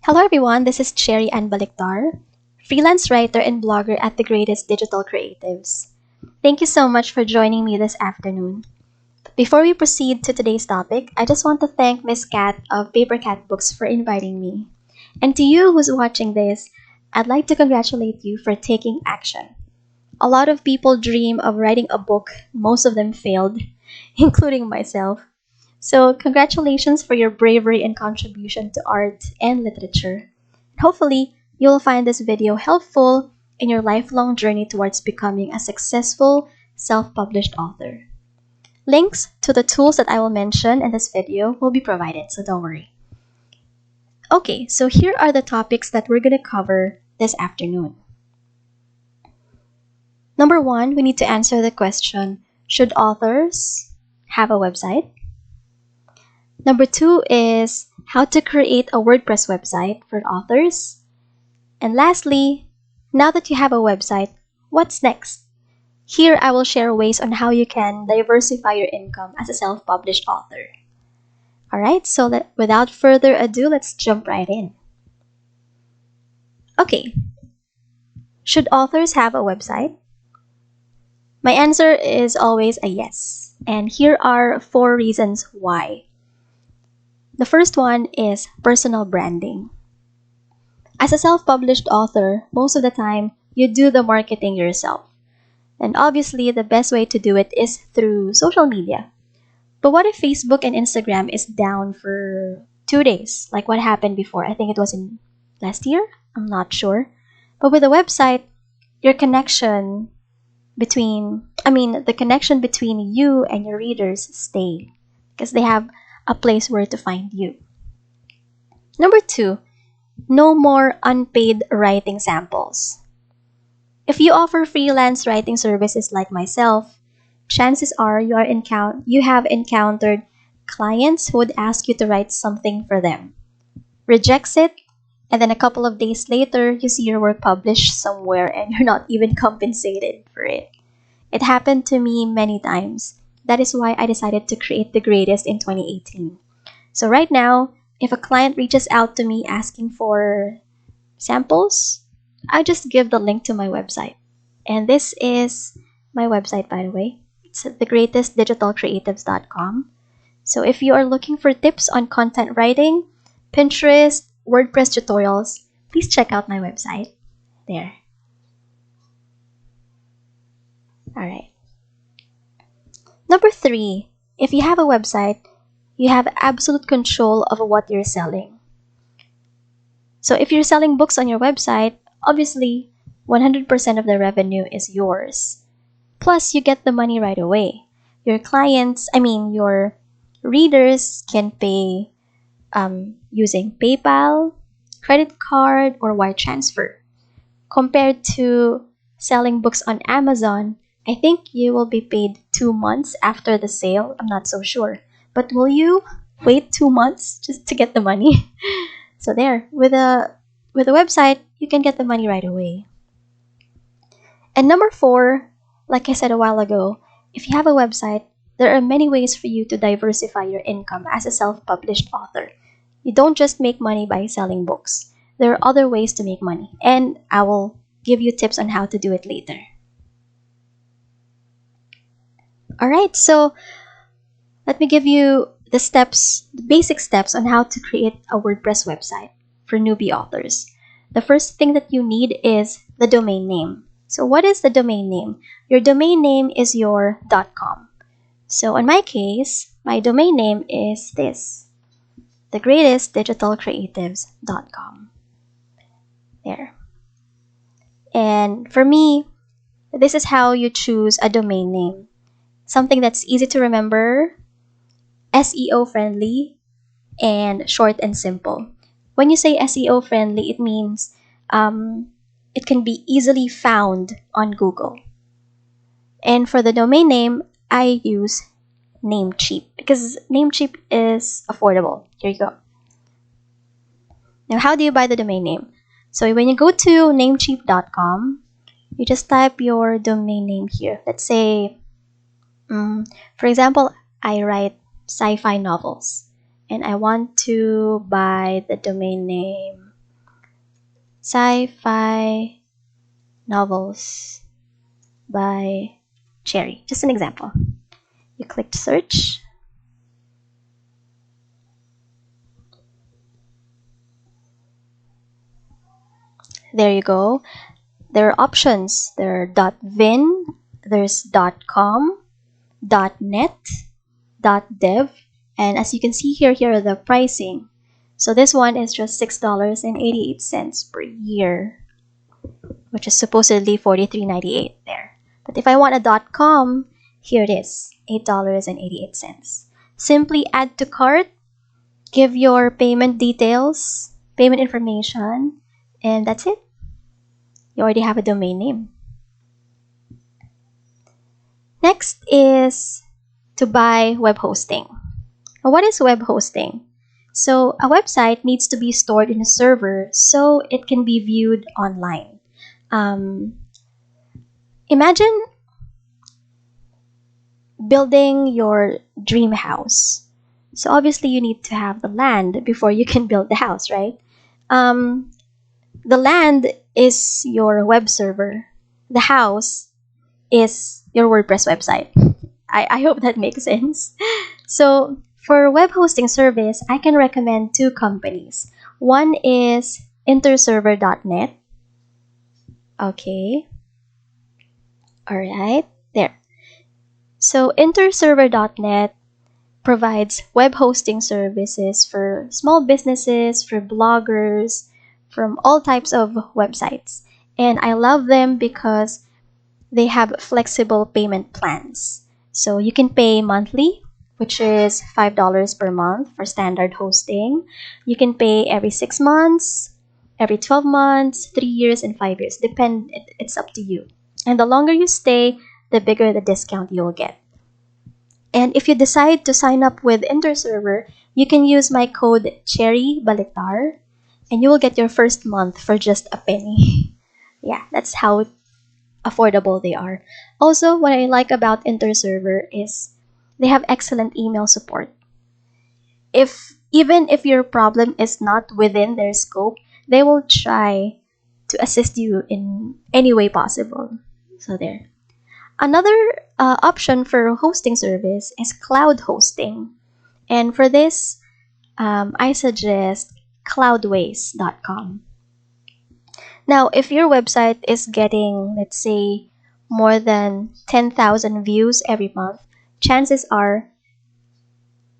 Hello everyone, this is Cherrie and Baliktar, freelance writer and blogger at the greatest digital creatives. Thank you so much for joining me this afternoon. Before we proceed to today's topic, I just want to thank Miss Kath of PaperKat Books for inviting me. And to you who's watching this, I'd like to congratulate you for taking action. A lot of people dream of writing a book, most of them failed, including myself. So, congratulations for your bravery and contribution to art and literature. Hopefully, you'll find this video helpful in your lifelong journey towards becoming a successful self-published author. Links to the tools that I will mention in this video will be provided, so don't worry. Okay, so here are the topics that we're going to cover this afternoon. Number one, we need to answer the question, should authors have a website? Number two is how to create a WordPress website for authors. And lastly, now that you have a website, what's next? Here I will share ways on how you can diversify your income as a self-published author. Alright, so without further ado, let's jump right in. Okay, should authors have a website? My answer is always a yes. And here are 4 reasons why. The first one is personal branding. As a self-published author, most of the time, you do the marketing yourself. And obviously, the best way to do it is through social media. But what if Facebook and Instagram is down for 2 days, like what happened before? I think it was in last year? I'm not sure. But with a website, the connection between you and your readers stay because they have a place where to find you. Number 2, no more unpaid writing samples. If you offer freelance writing services like myself, chances are you have encountered clients who would ask you to write something for them, rejects it, and then a couple of days later, you see your work published somewhere and you're not even compensated for it. It happened to me many times. That is why I decided to create The Greatest in 2018. So right now, if a client reaches out to me asking for samples, I just give the link to my website. And this is my website, by the way. It's thegreatestdigitalcreatives.com. So if you are looking for tips on content writing, Pinterest, WordPress tutorials, please check out my website. There. Alright. Number 3, if you have a website, you have absolute control of what you're selling. So if you're selling books on your website, obviously 100% of the revenue is yours. Plus, you get the money right away. Your readers can pay using PayPal, credit card, or wire transfer. Compared to selling books on Amazon, I think you will be paid 2 months after the sale. I'm not so sure. But will you wait 2 months just to get the money? So there, with a website, you can get the money right away. And number 4, like I said a while ago, if you have a website, there are many ways for you to diversify your income as a self-published author. You don't just make money by selling books. There are other ways to make money, and I will give you tips on how to do it later. Alright, so let me give you the basic steps on how to create a WordPress website for newbie authors. The first thing that you need is the domain name. So what is the domain name? Your domain name is your .com. So in my case, my domain name is this, thegreatestdigitalcreatives.com. There. And for me, this is how you choose a domain name. Something that's easy to remember, SEO friendly, and short and simple. When you say SEO friendly, it means it can be easily found on Google. And for the domain name, I use Namecheap because Namecheap is affordable. Here you go. Now, how do you buy the domain name? So when you go to namecheap.com, you just type your domain name here. Let's say, for example, I write sci-fi novels and I want to buy the domain name sci-fi novels by Cherrie. Just an example. You clicked search. There you go. There are options. There are .vin, there's .com, .net, .dev, and as you can see here are the pricing. So this one is just $6.88 per year, which is supposedly $43.98 there. But if I want a .com, here it is, $8.88. Simply add to cart, give your payment details, payment information, and that's it. You already have a domain name. Next is to buy web hosting. Now, what is web hosting? So a website needs to be stored in a server so it can be viewed online. Imagine building your dream house. So obviously you need to have the land before you can build the house, right? The land is your web server. The house is your WordPress website. I hope that makes sense. So for web hosting service, I can recommend two companies. One is Interserver.net. Okay. Alright, there. So Interserver.net provides web hosting services for small businesses, for bloggers, from all types of websites. And I love them because they have flexible payment plans. So you can pay monthly, which is $5 per month for standard hosting. You can pay every 6 months, every 12 months, 3 years, and 5 years. It's up to you. And the longer you stay, the bigger the discount you'll get. And if you decide to sign up with Interserver, you can use my code Cherrie Baliktar, and you will get your first month for just a penny. Yeah, that's how affordable they are. Also, what I like about Interserver is they have excellent email support. Even if your problem is not within their scope, they will try to assist you in any way possible. So there. Another option for hosting service is cloud hosting. And for this, I suggest cloudways.com. Now, if your website is getting, let's say, more than 10,000 views every month, chances are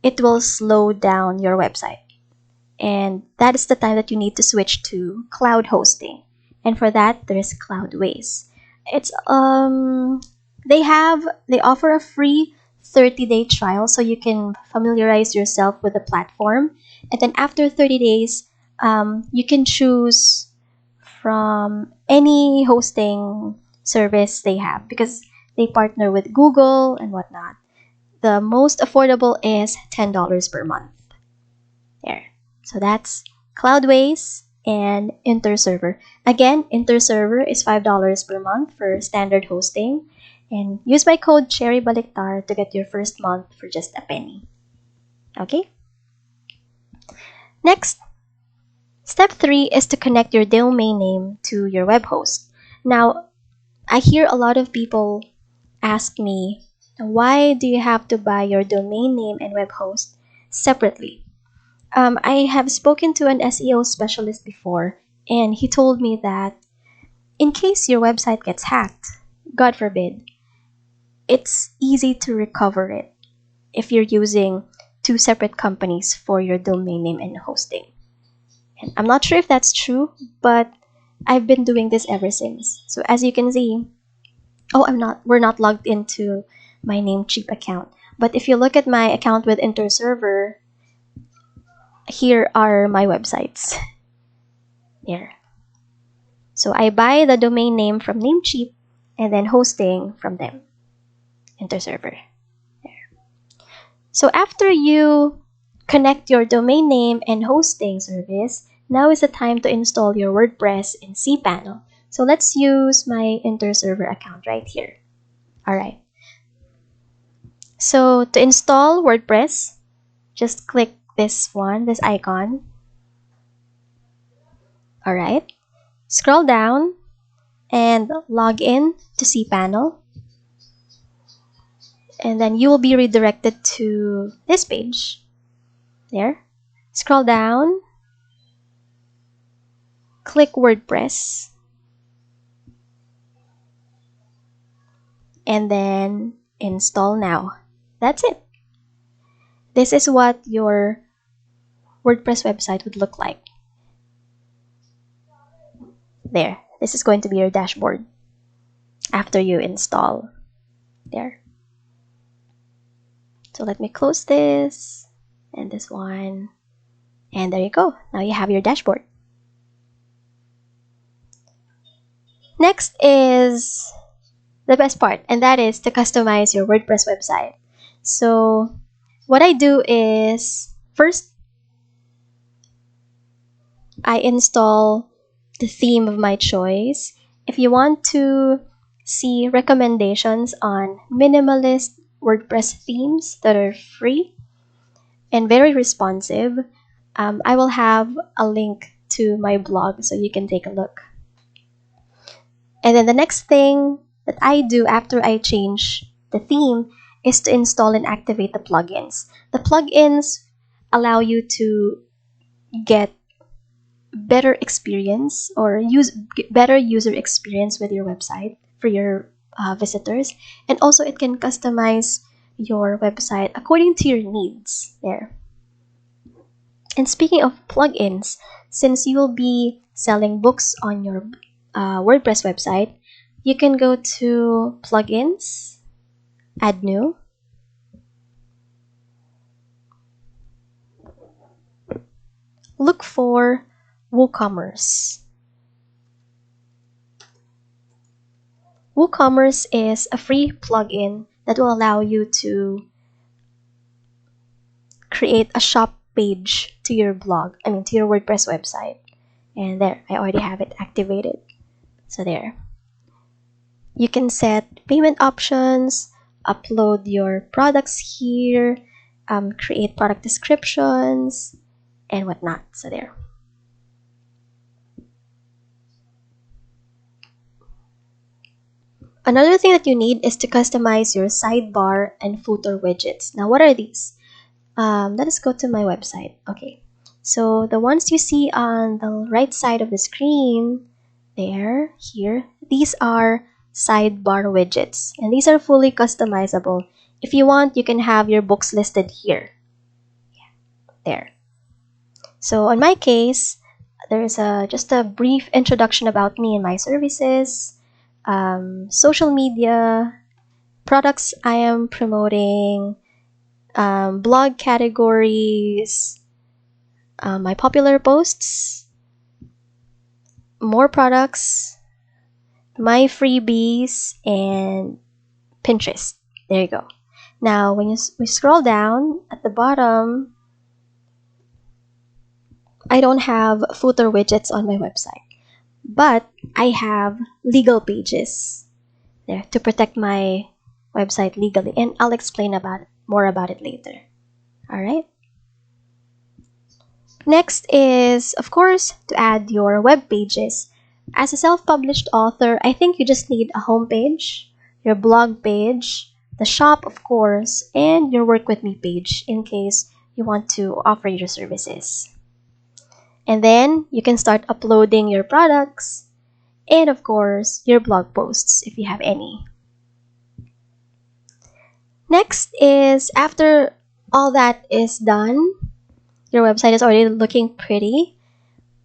it will slow down your website. And that is the time that you need to switch to cloud hosting. And for that, there's Cloudways. It's they offer a free 30-day trial so you can familiarize yourself with the platform. And then after 30 days, you can choose from any hosting service they have because they partner with Google and whatnot. The most affordable is $10 per month. There. So that's Cloudways and Interserver. Again, Interserver is $5 per month for standard hosting. And use my code Cherrie Baliktar to get your first month for just a penny. Okay? Next, step 3 is to connect your domain name to your web host. Now, I hear a lot of people ask me, why do you have to buy your domain name and web host separately? I have spoken to an SEO specialist before, and he told me that in case your website gets hacked, God forbid, it's easy to recover it if you're using two separate companies for your domain name and hosting. And I'm not sure if that's true, but I've been doing this ever since. So as you can see, we're not logged into my Namecheap account. But if you look at my account with Interserver, here are my websites. Here. So I buy the domain name from Namecheap and then hosting from them. Interserver. There. So after you connect your domain name and hosting service, now is the time to install your WordPress in cPanel. So let's use my Interserver account right here. Alright. So to install WordPress, just click this icon. Alright. scroll down and log in to cPanel. And then you will be redirected to this page. There. Scroll down. Click WordPress. And then install now. That's it. This is what your WordPress website would look like. There. This is going to be your dashboard after you install. There. So let me close this and this one. And there you go. Now you have your dashboard. Next is the best part, and that is to customize your WordPress website. So what I do is, first, I install the theme of my choice. If you want to see recommendations on minimalist WordPress themes that are free and very responsive, I will have a link to my blog so you can take a look. And then the next thing that I do after I change the theme is to install and activate the plugins. The plugins allow you to get better experience or better user experience with your website for your visitors, and also it can customize your website according to your needs there. And speaking of plugins, since you will be selling books on your WordPress website, you can go to plugins, add new, look for WooCommerce. WooCommerce is a free plugin that will allow you to create a shop page to your blog, to your WordPress website. And there, I already have it activated. So there. You can set payment options, upload your products here, create product descriptions, and whatnot. So there. Another thing that you need is to customize your sidebar and footer widgets. Now, what are these? Let us go to my website. Okay, so the ones you see on the right side of the screen, here, these are sidebar widgets, and these are fully customizable. If you want, you can have your books listed here. There. So on my case, there's just a brief introduction about me and my services, social media, products I am promoting, blog categories, my popular posts, more products, my freebies, and Pinterest. There you go. Now, when we scroll down at the bottom, I don't have footer widgets on my website, but I have legal pages there to protect my website legally, and I'll explain more about it later. All right. Next is, of course, to add your web pages. As a self-published author, I think you just need a homepage, your blog page, the shop, of course, and your Work With Me page in case you want to offer your services. And then you can start uploading your products and, of course, your blog posts if you have any. Next is, after all that is done, your website is already looking pretty.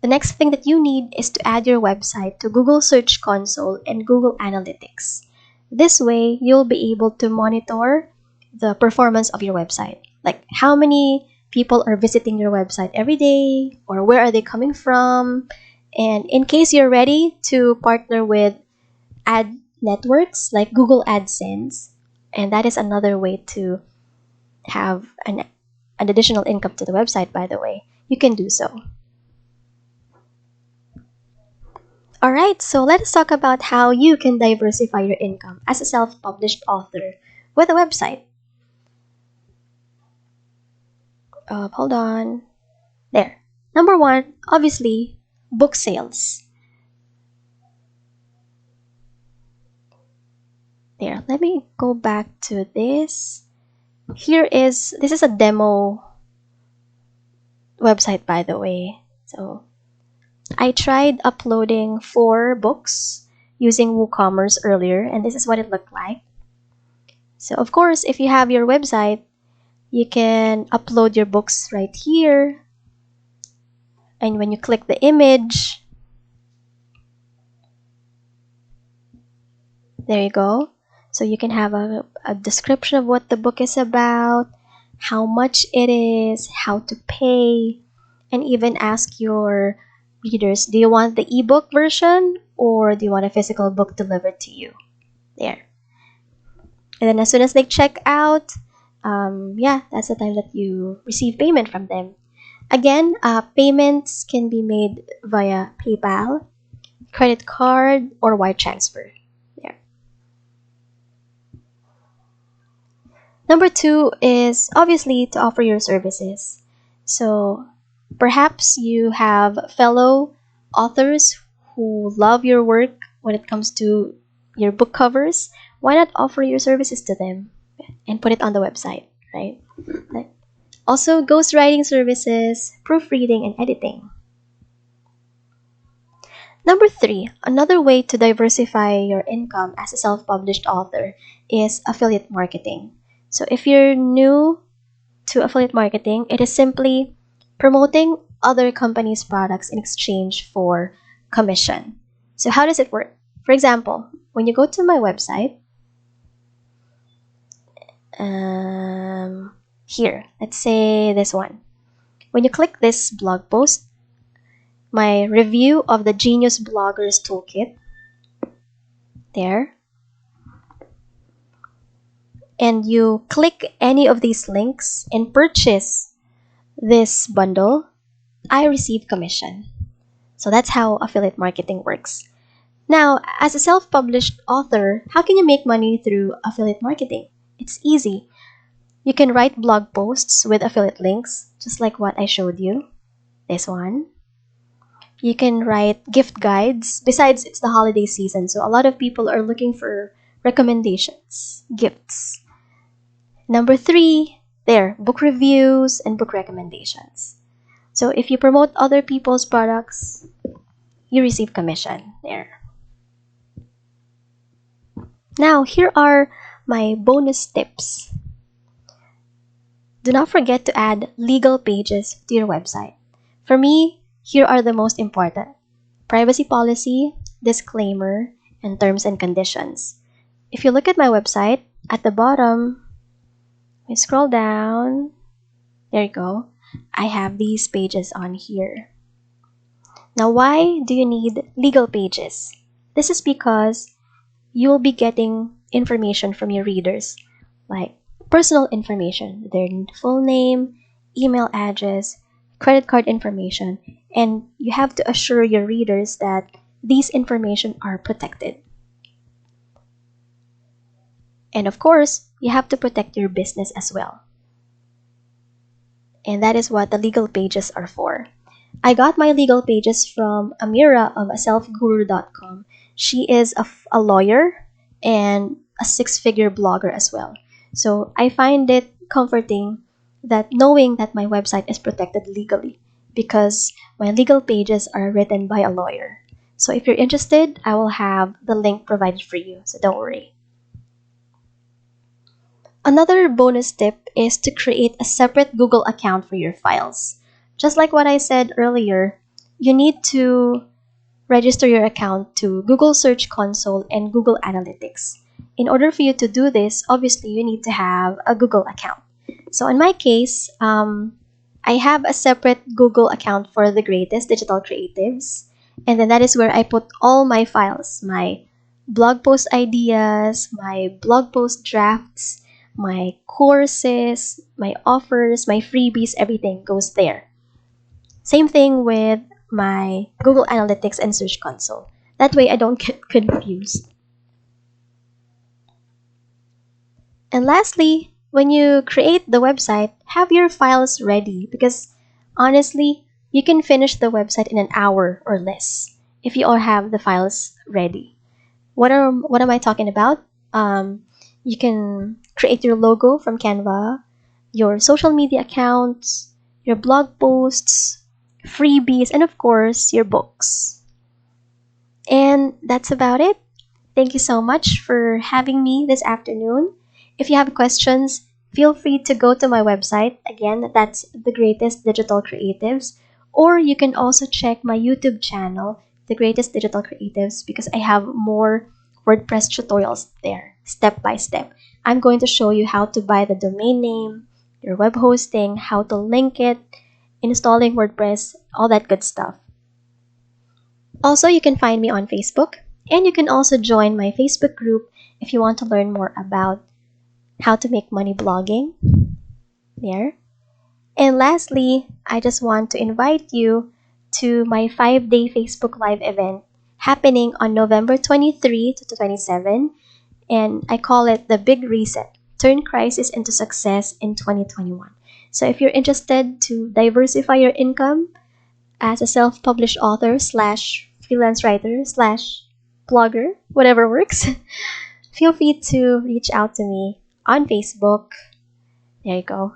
The next thing that you need is to add your website to Google Search Console and Google Analytics. This way, you'll be able to monitor the performance of your website. Like how many people are visiting your website every day, or where are they coming from. And in case you're ready to partner with ad networks like Google AdSense, and that is another way to have an additional income to the website, by the way, you can do so. Alright, so let's talk about how you can diversify your income as a self-published author with a website. Hold on. There. Number one, obviously, book sales. There, let me go back to this. This is a demo website, by the way. So I tried uploading 4 books using WooCommerce earlier, and this is what it looked like. So of course, if you have your website, you can upload your books right here. And when you click the image, there you go. So you can have a description of what the book is about, how much it is, how to pay, and even ask your readers, do you want the ebook version or do you want a physical book delivered to you? There. And then as soon as they check out, that's the time that you receive payment from them. Again, payments can be made via PayPal, credit card, or wire transfer. There. Number 2 is obviously to offer your services. So perhaps you have fellow authors who love your work when it comes to your book covers. Why not offer your services to them and put it on the website, right? Also, ghostwriting services, proofreading, and editing. Number 3, another way to diversify your income as a self-published author is affiliate marketing. So if you're new to affiliate marketing, it is simply promoting other companies' products in exchange for commission. So how does it work? For example, when you go to my website, here, let's say this one. When you click this blog post, my review of the Genius Bloggers Toolkit, there, and you click any of these links and purchase this bundle, I receive commission. So that's how affiliate marketing works. Now, as a self-published author, how can you make money through affiliate marketing? It's easy. You can write blog posts with affiliate links, just like what I showed you. This one. You can write gift guides. Besides, it's the holiday season, so a lot of people are looking for recommendations, gifts. Number 3, there, book reviews and book recommendations. So if you promote other people's products, you receive commission there. Now, here are my bonus tips. Do not forget to add legal pages to your website. For me, here are the most important: privacy policy, disclaimer, and terms and conditions. If you look at my website, at the bottom, I scroll down, there you go, I have these pages on here. Now, why do you need legal pages? This is because you'll be getting information from your readers, like personal information, their full name, email address, credit card information, and you have to assure your readers that these information are protected. And of course, you have to protect your business as well. And that is what the legal pages are for. I got my legal pages from Amira of selfguru.com. She is a lawyer and a 6-figure blogger as well. So I find it comforting that knowing that my website is protected legally because my legal pages are written by a lawyer. So if you're interested, I will have the link provided for you, so don't worry. Another bonus tip is to create a separate Google account for your files. Just like what I said earlier, you need to register your account to Google Search Console and Google Analytics. In order for you to do this, obviously you need to have a Google account. So in my case, I have a separate Google account for the greatest digital creatives. And then that is where I put all my files, my blog post ideas, my blog post drafts, my courses, my offers, my freebies, everything goes there. Same thing with my Google Analytics and Search Console. That way I don't get confused. And lastly, when you create the website, have your files ready because honestly, you can finish the website in an hour or less if you all have the files ready. What am I talking about? You can create your logo from Canva, your social media accounts, your blog posts, freebies, and of course, your books. And that's about it. Thank you so much for having me this afternoon. If you have questions, feel free to go to my website. Again, that's The Greatest Digital Creatives. Or you can also check my YouTube channel, The Greatest Digital Creatives, because I have more WordPress tutorials there, step by step. I'm going to show you how to buy the domain name, your web hosting, how to link it, installing WordPress, all that good stuff. Also, you can find me on Facebook, and you can also join my Facebook group if you want to learn more about how to make money blogging there. And lastly, I just want to invite you to my 5-day Facebook Live event happening on November 23 to 27, and I call it the Big Reset, Turn Crisis into Success in 2021. So if you're interested to diversify your income as a self-published author slash freelance writer slash blogger, whatever works, feel free to reach out to me on Facebook. There you go.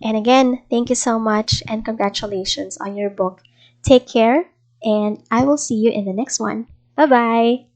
And again, thank you so much and congratulations on your book. Take care, and I will see you in the next one. Bye-bye.